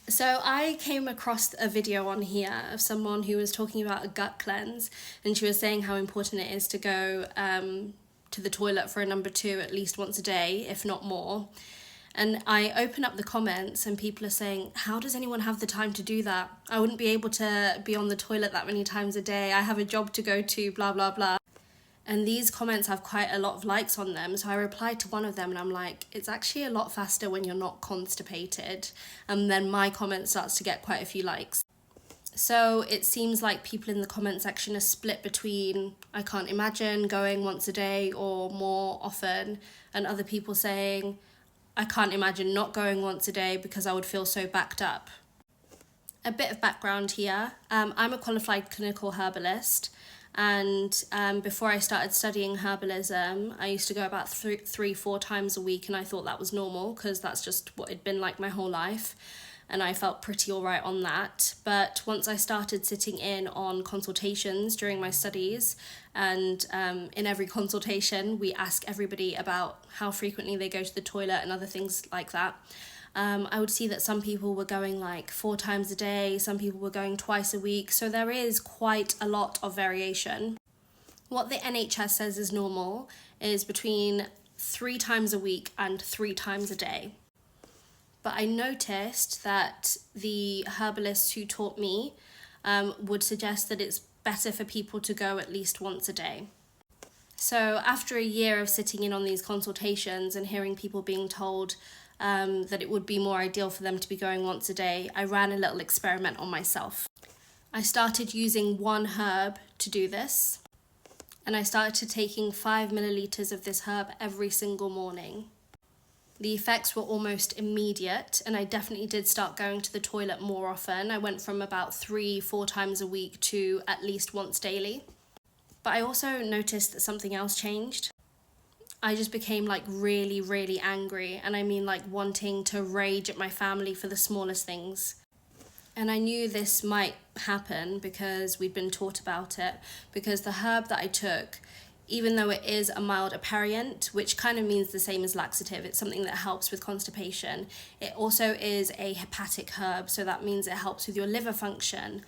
So I came across a video on here of someone who was talking about a gut cleanse, and she was saying how important it is to go to the toilet for a number two at least once a day, if not more. And I open up the comments and people are saying, how does anyone have the time to do that? I wouldn't be able to be on the toilet that many times a day. I have a job to go to, blah, blah, blah. And these comments have quite a lot of likes on them. So I replied to one of them and I'm like, it's actually a lot faster when you're not constipated. And then my comment starts to get quite a few likes. So it seems like people in the comment section are split between, I can't imagine going once a day or more often, and other people saying, I can't imagine not going once a day because I would feel so backed up. A bit of background here. I'm a qualified clinical herbalist, and before I started studying herbalism, I used to go about 3-4 times a week, and I thought that was normal because that's just what it'd been like my whole life, and I felt pretty alright on that. But once I started sitting in on consultations during my studies, and in every consultation we ask everybody about how frequently they go to the toilet and other things like that, I would see that some people were going like 4 times a day, some people were going twice a week, so there is quite a lot of variation. What the NHS says is normal is between 3 times a week and 3 times a day. But I noticed that the herbalists who taught me would suggest that it's better for people to go at least once a day. So after a year of sitting in on these consultations and hearing people being told that it would be more ideal for them to be going once a day, I ran a little experiment on myself. I started using one herb to do this, and I started taking 5 milliliters of this herb every single morning. The effects were almost immediate, and I definitely did start going to the toilet more often. I went from about 3-4 times a week to at least once daily. But I also noticed that something else changed. I just became like really, really angry, and I mean like wanting to rage at my family for the smallest things. And I knew this might happen because we'd been taught about it, because the herb that I took, even though it is a mild aperient, which kind of means the same as laxative, it's something that helps with constipation, it also is a hepatic herb, so that means it helps with your liver function.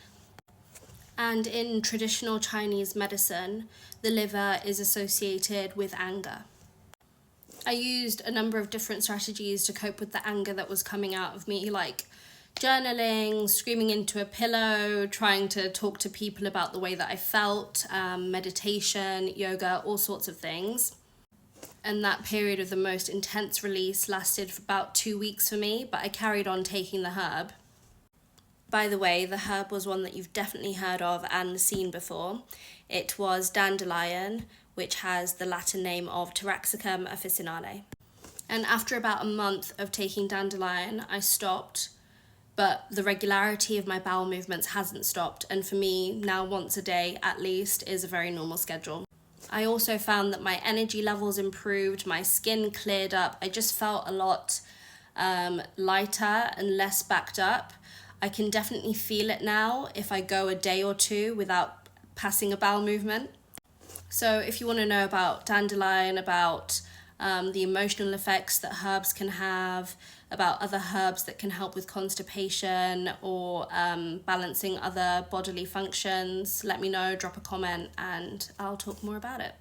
And in traditional Chinese medicine, the liver is associated with anger. I used a number of different strategies to cope with the anger that was coming out of me, like journaling, screaming into a pillow, trying to talk to people about the way that I felt, meditation, yoga, all sorts of things. And that period of the most intense release lasted for about 2 weeks for me, but I carried on taking the herb. By the way, the herb was one that you've definitely heard of and seen before. It was dandelion, which has the Latin name of Taraxacum officinale. And after about a month of taking dandelion, I stopped, but the regularity of my bowel movements hasn't stopped, and for me, now once a day at least is a very normal schedule. I also found that my energy levels improved, my skin cleared up, I just felt a lot lighter and less backed up. I can definitely feel it now if I go a day or two without passing a bowel movement. So if you want to know about dandelion, about the emotional effects that herbs can have, about other herbs that can help with constipation or balancing other bodily functions, let me know, drop a comment, and I'll talk more about it.